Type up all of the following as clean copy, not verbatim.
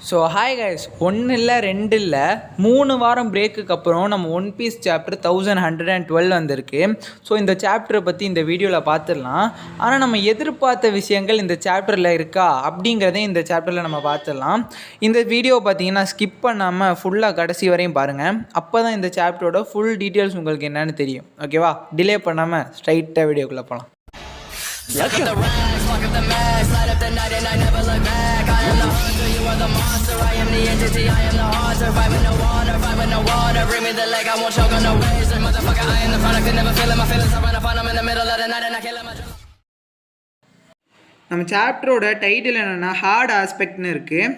So hi guys, ஒன்று இல்லை ரெண்டு இல்லை 3 வாரம் பிரேக்குக்கு அப்புறம் நம்ம ஒன் பீஸ் சாப்டர் 1112 வந்திருக்கு. ஸோ இந்த சாப்டரை பற்றி இந்த வீடியோவில் பார்த்துடலாம். ஆனால் நம்ம எதிர்பார்த்த விஷயங்கள் இந்த சாப்டரில் இருக்கா அப்படிங்கிறதையும் இந்த சாப்டரில் நம்ம பார்த்துடலாம். இந்த வீடியோவை பார்த்தீங்கன்னா ஸ்கிப் பண்ணாமல் ஃபுல்லாக கடைசி வரையும் பாருங்கள். அப்போ தான் இந்த சாப்டரோட ஃபுல் டீட்டெயில்ஸ் உங்களுக்கு என்னென்னு தெரியும். ஓகேவா? டிலே பண்ணாமல் ஸ்ட்ரைட்டாக வீடியோக்குள்ளே போகலாம். Look at the rags, fuck up the max, light up the night and I never look back. I am the hunter, you are the monster, I am the entity, I am the haunter. Fight with no water, fight with no water, bring me the leg, I won't choke on no razor. Motherfucker, I am the product, I never feeling my feelings, I run up on them in the middle of the night and I kill them. நம்ம சாப்டரோட title என்னென்னா heart ஆஸ்பெக்ட்னு இருக்குது.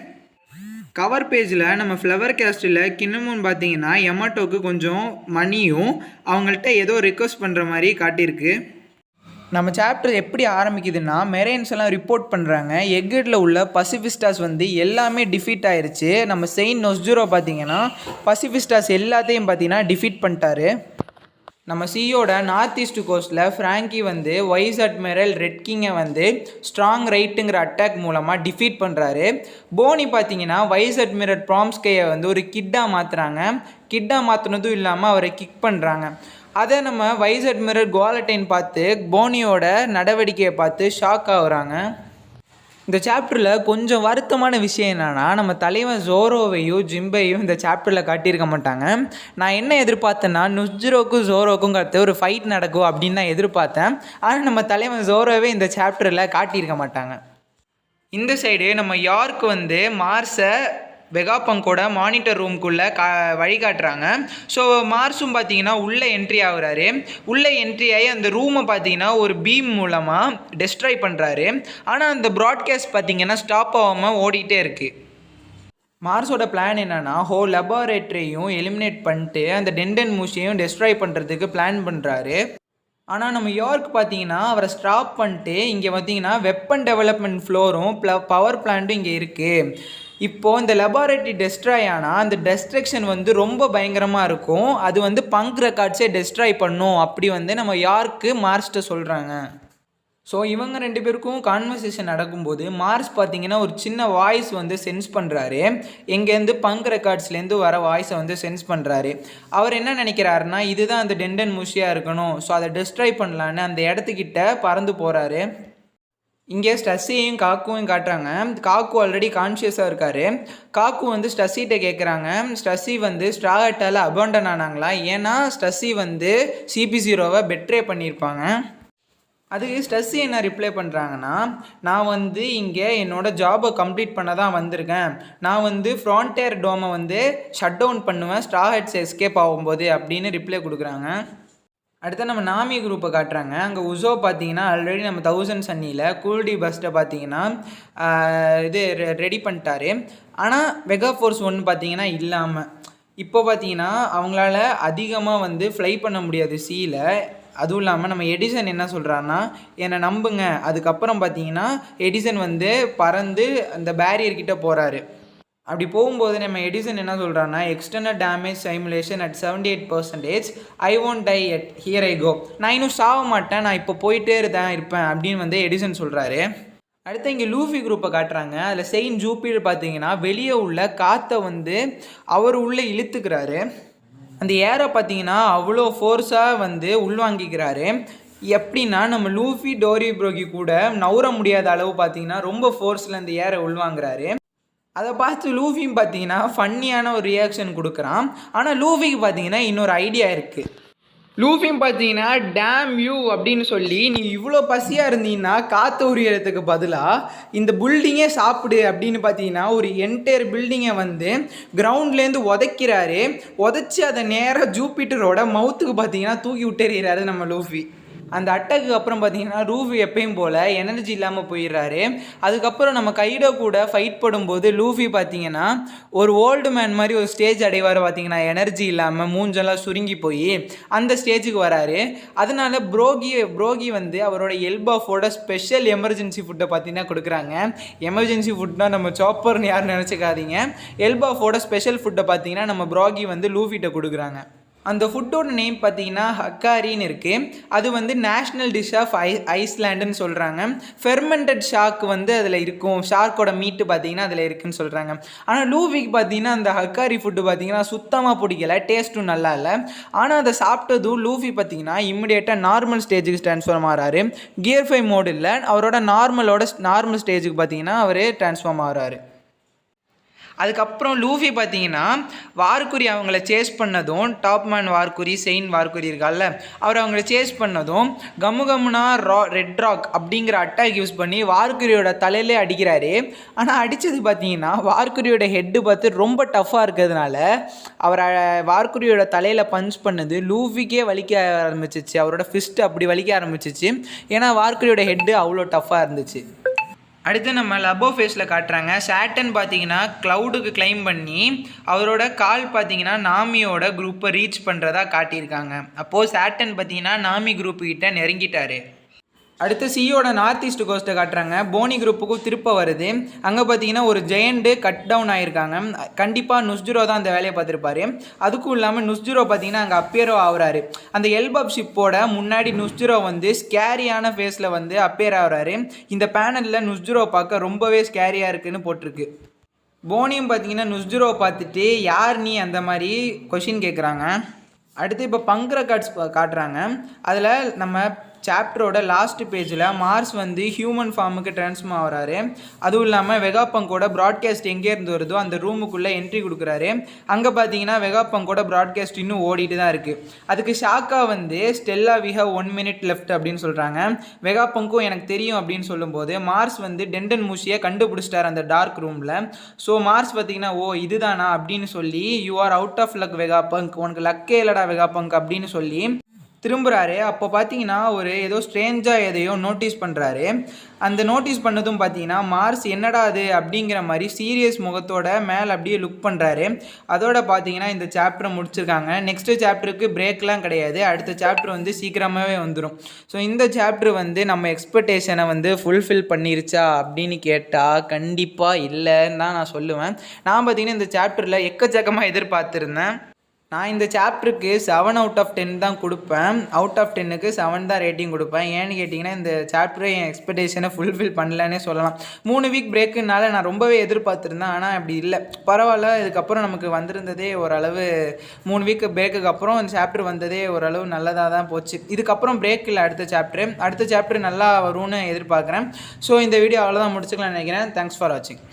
Cover பேஜில் நம்ம flower Castell கின்னமுன்னு பார்த்தீங்கன்னா எமட்டோக்கு கொஞ்சம் மணியும் அவங்கள்ட்ட ஏதோ ரிக்வஸ்ட் பண்ணுற மாதிரி காட்டியிருக்கு. நம்ம சாப்டர் எப்படி ஆரம்பிக்குதுன்னா, மெரைன்ஸ் எல்லாம் ரிப்போர்ட் பண்ணுறாங்க எக்கெட்டில் உள்ள பசிபிஸ்டாஸ் வந்து எல்லாமே டிஃபீட் ஆயிடுச்சு. நம்ம செயின் நொஸ்ஜூரோ பார்த்தீங்கன்னா பசிபிஸ்டாஸ் எல்லாத்தையும் பார்த்தீங்கன்னா டிஃபீட் பண்ணிட்டாரு. நம்ம சியோட நார்த் ஈஸ்ட் கோஸ்ட்டில் ஃப்ராங்கி வந்து வைஸ் அட்மிரல் ரெட் கிங்கை வந்து ஸ்ட்ராங் ரைட்டுங்கிற அட்டாக் மூலமாக டிஃபீட் பண்ணுறாரு. போனி பார்த்தீங்கன்னா வைஸ் அட்மிரல் ப்ராம்ஸ்கையை வந்து ஒரு கிட்டாக மாற்றுறாங்க. கிட்டாக மாற்றினதும் இல்லாமல் அவரை கிக் பண்ணுறாங்க. அதை நம்ம வைஸ் அட்மிரல் குவாலட்டைன் பார்த்து போனியோட நடவடிக்கையை பார்த்து ஷாக் ஆகுறாங்க. இந்த சாப்டரில் கொஞ்சம் வருத்தமான விஷயம் என்னென்னா, நம்ம தலைவன் ஜோரோவையும் ஜிம்பையும் இந்த சாப்டரில் காட்டியிருக்க மாட்டாங்க. நான் என்ன எதிர்பார்த்தேன்னா, நுஸ்ஜுரோக்கும் ஜோரோக்கும் கற்று ஒரு ஃபைட் நடக்கும் அப்படின்னு தான் எதிர்பார்த்தேன். ஆனால் நம்ம தலைவன் ஜோரோவே இந்த சாப்டரில் காட்டியிருக்க மாட்டாங்க. இந்த சைடு நம்ம யார்க்கு வந்து மார்ஸை வெகாபங்கோட மானிட்டர் ரூம்குள்ளே வழிகாட்டுறாங்க. ஸோ மார்ஸும் பார்த்தீங்கன்னா உள்ளே என்ட்ரி ஆகுறாரு. உள்ளே என்ட்ரி ஆகி அந்த ரூமை பார்த்தீங்கன்னா ஒரு பீம் மூலமாக டெஸ்ட்ராய் பண்ணுறாரு. ஆனால் அந்த ப்ராட்காஸ்ட் பார்த்தீங்கன்னா ஸ்டாப் ஆகாமல் ஓடிட்டே இருக்குது. மார்ஸோட பிளான் என்னென்னா, ஹோல் லெபார்ட்ரியையும் எலிமினேட் பண்ணிட்டு அந்த டெண்டன் மூஷையும் டெஸ்ட்ராய் பண்ணுறதுக்கு பிளான் பண்ணுறாரு. ஆனால் நம்ம யார்க் பார்த்தீங்கன்னா அவரை ஸ்டாப் பண்ணிட்டு இங்கே பார்த்தீங்கன்னா வெப்பன் டெவலப்மெண்ட் ஃப்ளோரும் பவர் பிளான்ட்டும் இங்கே இருக்குது. இப்போது இந்த லெபார்ட்டரி டெஸ்ட்ராய் ஆனால் அந்த டெஸ்ட்ரக்ஷன் வந்து ரொம்ப பயங்கரமாக இருக்கும். அது வந்து பங்க் ரெக்கார்ட்ஸே டெஸ்ட்ராய் பண்ணும் அப்படி வந்து நம்ம யார்க்கு மார்ஸ்கிட்ட சொல்கிறாங்க. ஸோ இவங்க 2 பேருக்கும் கான்வர்சேஷன் நடக்கும்போது மார்ஸ் பார்த்தீங்கன்னா ஒரு சின்ன வாய்ஸ் வந்து சென்ஸ் பண்ணுறாரு. எங்கேருந்து பங்க் ரெக்கார்ட்ஸ்லேருந்து வர வாய்ஸை வந்து சென்ஸ் பண்ணுறாரு. அவர் என்ன நினைக்கிறாருன்னா, இதுதான் அந்த டெண்டன் மூஷியாக இருக்கணும், ஸோ அதை டெஸ்ட்ராய் பண்ணலான்னு அந்த இடத்துக்கிட்ட பறந்து போகிறாரு. இங்கே ஸ்டஸ்ஸியையும் காக்குவையும் காட்டுறாங்க. காக்கு ஆல்ரெடி கான்ஷியஸாக இருக்கார். காக்கு வந்து ஸ்டஸ்ஸிகிட்ட கேட்குறாங்க, ஸ்டஸ்ஸி வந்து ஸ்ட்ராஹட்டால் அபாண்டன் ஆனாங்களா, ஏன்னா ஸ்டஸ்ஸி வந்து CP0வை பெட்ரே பண்ணியிருப்பாங்க. அதுக்கு ஸ்டஸ்ஸி என்ன ரிப்ளை பண்ணுறாங்கன்னா, நான் வந்து இங்கே என்னோடய ஜாபை கம்ப்ளீட் பண்ண தான் வந்திருக்கேன். நான் வந்து ஃப்ரான்டியர் டோமை வந்து ஷட் டவுன் பண்ணுவேன் ஸ்ட்ராஹட்ஸ் எஸ்கேப் ஆகும்போது அப்படின்னு ரிப்ளை கொடுக்குறாங்க. அடுத்து நம்ம நாமி குரூப்பை காட்டுறாங்க. அங்கே உசோ பார்த்தீங்கன்னா ஆல்ரெடி நம்ம 1000 சன்னியில் கூல்டி பஸ்ட்டை பார்த்தீங்கன்னா இது ரெடி பண்ணிட்டாரு. ஆனால் வெகா ஃபோர்ஸ் 1 பார்த்தீங்கன்னா இல்லாமல் இப்போ பார்த்தீங்கன்னா அவங்களால அதிகமாக வந்து ஃப்ளை பண்ண முடியாது சீல. அதுவும் இல்லாமல் நம்ம எடிசன் என்ன சொல்கிறாருன்னா, என்னை நம்புங்க. அதுக்கப்புறம் பார்த்தீங்கன்னா எடிசன் வந்து பறந்து அந்த பேரியர்கிட்ட போகிறாரு. அப்படி போகும்போது நம்ம எடிசன் என்ன சொல்கிறான்னா, external damage simulation at 78%, I won't die yet, here I go. நான் இன்னும் சாக மாட்டேன், நான் இப்போ போயிட்டே இருப்பேன் அப்படின்னு வந்து எடிசன் சொல்கிறாரு. அடுத்து இங்கே லூஃபி குரூப்பை காட்டுறாங்க. அதில் செயின் ஜூப்பிட்டர் பார்த்தீங்கன்னா வெளியே உள்ள காற்றை வந்து அவர் உள்ளே இழுத்துக்கிறாரு. அந்த ஏரை பார்த்தீங்கன்னா அவ்வளோ ஃபோர்ஸாக வந்து உள்வாங்கிக்கிறாரு. எப்படின்னா நம்ம லூஃபி டோரி ப்ரோகி கூட நவுற முடியாத அளவு பார்த்தீங்கன்னா ரொம்ப ஃபோர்ஸில் அந்த ஏரை உள்வாங்குறாரு. அதை பார்த்து லூஃபியும் பார்த்தீங்கன்னா ஃபன்னியான ஒரு ரியாக்ஷன் கொடுக்குறான். ஆனால் லூஃபிக்கு பார்த்தீங்கன்னா இன்னொரு ஐடியா இருக்குது. லூஃபியும் பார்த்தீங்கன்னா டேம் யூ அப்படின்னு சொல்லி, நீ இவ்வளோ பசியாக இருந்தீங்கன்னா காற்று உரியறதுக்கு பதிலாக இந்த பில்டிங்கே சாப்பிடு அப்படின்னு பார்த்தீங்கன்னா ஒரு என்டையர் பில்டிங்கை வந்து கிரவுண்ட்லேருந்து உதைச்சி அதை நேராக ஜூபிட்டரோட மவுத்துக்கு பார்த்தீங்கன்னா தூக்கி விட்டுறாரு நம்ம லூஃபி. அந்த அட்டாக்கு அப்புறம் பார்த்தீங்கன்னா லூஃபி எப்பயும் போல் எனர்ஜி இல்லாமல் போயிடுறாரு. அதுக்கப்புறம் நம்ம கைடோ கூட ஃபைட் போடும்போது லூஃபி பார்த்தீங்கன்னா ஒரு ஓல்டு மேன் மாதிரி ஒரு ஸ்டேஜ் அடைவார். பார்த்தீங்கன்னா எனர்ஜி இல்லாமல் மூஞ்செல்லாம் சுருங்கி போய் அந்த ஸ்டேஜுக்கு வராரு. அதனால ப்ரோகி வந்து அவரோட எல்பாஃபோட ஸ்பெஷல் எமர்ஜென்சி ஃபுட்டை பார்த்தீங்கன்னா கொடுக்குறாங்க. எமர்ஜென்சி ஃபுட்னா நம்ம சாப்பர்னு யாரும் நினச்சிக்காதீங்க. எல்பாஃபோட ஸ்பெஷல் ஃபுட்டை பார்த்தீங்கன்னா நம்ம ப்ரோகி வந்து லூஃபிட்ட கொடுக்குறாங்க. அந்த ஃபுட்டோட நேம் பார்த்தீங்கன்னா ஹக்காரின்னு இருக்குது. அது வந்து நேஷ்னல் டிஷ் ஆஃப் ஐஸ்லாண்டுன்னு சொல்கிறாங்க. ஃபெர்மெண்டட் ஷார்க் வந்து அதில் இருக்கும், ஷார்க்கோட மீட்டு பார்த்தீங்கன்னா அதில் இருக்குதுன்னு சொல்கிறாங்க. ஆனால் லூஃபிக்கு பார்த்தீங்கன்னா அந்த ஹக்காரி ஃபுட்டு பார்த்தீங்கன்னா சுத்தமாக பிடிக்கல, டேஸ்ட்டும் நல்லா இல்லை. ஆனால் அதை சாப்பிட்டதும் லூஃபி பார்த்தீங்கன்னா இம்மிடியேட்டாக நார்மல் ஸ்டேஜுக்கு ட்ரான்ஸ்ஃபார்ம் ஆகிறாரு. கியர் 5 மோடு இல்லை, அவரோட நார்மல் ஸ்டேஜுக்கு பார்த்தீங்கன்னா அவர் ட்ரான்ஸ்ஃபார்ம் ஆகிறாரு. அதுக்கப்புறம் லூஃபி பார்த்தீங்கன்னா வார்குரி அவங்கள சேஸ் பண்ணதும், டாப்மேன் வார்குரி, செயின் வார்குரி இருக்கால, அவர் அவங்கள சேஸ் பண்ணதும் கம்முனா ரெட் ராக் அப்படிங்கிற அட்டாக் யூஸ் பண்ணி வார்குரியோட தலையிலே அடிக்கிறாரு. ஆனால் அடித்தது பார்த்தீங்கன்னா வார்குரியோட ஹெட்டு பார்த்து ரொம்ப டஃப்பாக இருக்கிறதுனால அவர் வார்குரியோட தலையில் பஞ்ச் பண்ணது லூஃபிக்கே வலிக்க ஆரம்பிச்சிச்சு. அவரோட ஃபிஸ்ட் அப்படி வலிக்க ஆரம்பிச்சிச்சு, ஏன்னா வார்குரியோட ஹெட்டு அவ்வளோ டஃப்பாக இருந்துச்சு. அடுத்து நம்ம லபோ ஃபேஸில் காட்டுறாங்க. சாட்டன் பார்த்தீங்கன்னா க்ளவுடுக்கு கிளைம் பண்ணி அவரோட கால் பார்த்தீங்கன்னா நாமியோட குரூப்பை ரீச் பண்ணுறதா காட்டியிருக்காங்க. அப்போது சாட்டன் பார்த்தீங்கன்னா நாமி குரூப்புக்கிட்ட நெருங்கிட்டார். அடுத்து சியோட நார்த் ஈஸ்ட் கோஸ்ட்டை காட்டுறாங்க. போனி குரூப்புக்கும் திருப்ப வருது. அங்கே பார்த்தீங்கன்னா ஒரு ஜெயண்ட்டு கட் டவுன் ஆகிருக்காங்க. கண்டிப்பாக நுஸ்ஜுரோ தான் அந்த வேலையை பார்த்துருப்பாரு. அதுக்கும் இல்லாமல் நுஸ்ஜுரோ பார்த்தீங்கன்னா அங்கே அப்பியரோ ஆகுறாரு. அந்த எல்பப் ஷிப்போட முன்னாடி நுஸ்ஜுரோ வந்து ஸ்கேரியான ஃபேஸில் வந்து அப்பியர் ஆகுறாரு. இந்த பேனலில் நுஸ்ஜுரோ பார்க்க ரொம்பவே ஸ்கேரியாக இருக்குதுன்னு போட்டிருக்கு. போனியும் பார்த்தீங்கன்னா நுஸ்ஜுரோ பார்த்துட்டு யார் நீ அந்த மாதிரி கொஷின் கேட்குறாங்க. அடுத்து இப்போ பங்க்ர கார்ட்ஸ் காட்டுறாங்க. அதில் நம்ம சாப்டரோட லாஸ்ட் பேஜில் மார்ஸ் வந்து ஹியூமன் ஃபார்முக்கு ட்ரான்ஸ்ஃபார்ம் ஆகிறாரு. அதுவும் இல்லாமல் வெகாபங்கோட ப்ராட்காஸ்ட் எங்கேருந்து வருதோ அந்த ரூமுக்குள்ளே என்ட்ரி கொடுக்குறாரு. அங்கே பார்த்தீங்கன்னா வெகாபங்கோட ப்ராட்காஸ்ட் இன்னும் ஓடிட்டு தான் இருக்குது. அதுக்கு ஷாக்காக வந்து Stella we have 1 minute left அப்படின்னு சொல்கிறாங்க. வெகாபங்கும் எனக்கு தெரியும் அப்படின்னு சொல்லும்போது மார்ஸ் வந்து டெண்டன் மூஷியை கண்டுபிடிச்சிட்டார் அந்த டார்க் ரூமில். ஸோ மார்ஸ் பார்த்தீங்கன்னா ஓ இதுதானா அப்படின்னு சொல்லி you are out of luck vagabond, உனக்கு லக்கே இல்லடா வெகாபங்க் அப்படின்னு சொல்லி திரும்புகிறாரு. அப்போ பார்த்தீங்கன்னா ஒரு ஏதோ ஸ்ட்ரேஞ்சாக எதையோ நோட்டீஸ் பண்ணுறாரு. அந்த நோட்டீஸ் பண்ணதும் பார்த்தீங்கன்னா மார்ஸ் என்னடா அது அப்படிங்கிற மாதிரி சீரியஸ் முகத்தோட மேலே அப்படியே லுக் பண்ணுறாரு. அதோட பார்த்தீங்கன்னா இந்த சாப்டரை முடிச்சிருக்காங்க. நெக்ஸ்ட்டு சாப்டருக்கு பிரேக்லாம் கிடையாது, அடுத்த சாப்டர் வந்து சீக்கிரமாகவே வந்துடும். ஸோ இந்த சாப்டர் வந்து நம்ம எக்ஸ்பெக்டேஷனை வந்து ஃபுல்ஃபில் பண்ணிருச்சா அப்படின்னு கேட்டால் கண்டிப்பாக இல்லைன்னு தான் நான் சொல்லுவேன். நான் பார்த்தீங்கன்னா இந்த சாப்டரில் எக்கச்சக்கமாக எதிர்பார்த்துருந்தேன். நான் இந்த சாப்டருக்கு 7 out of 10 தான் கொடுப்பேன். அவுட் ஆஃப் 10க்கு 7 தான் ரேட்டிங் கொடுப்பேன். ஏன்னு கேட்டிங்கன்னா இந்த சாப்டரை என் எக்ஸ்பெக்டேஷனை ஃபுல்ஃபில் பண்ணலன்னே சொல்லலாம். 3 வீக் பிரேக்குனால நான் ரொம்பவே எதிர்பார்த்துருந்தேன், ஆனால் அப்படி இல்லை. பரவாயில்ல, இதுக்கப்புறம் நமக்கு வந்திருந்ததே ஓரளவு 3 வீக் பிரேக்குக்கு அப்புறம் இந்த சாப்டர் வந்ததே ஓரளவு நல்லதாக தான் போச்சு. இதுக்கப்புறம் பிரேக் இல்லை, அடுத்த சாப்டர் நல்லா வரும்னு எதிர்பார்க்குறேன். ஸோ இந்த வீடியோ அவ்வளோதான் முடிச்சுக்கலாம்னு நினைக்கிறேன். தேங்க்ஸ் ஃபார் வாட்சிங்.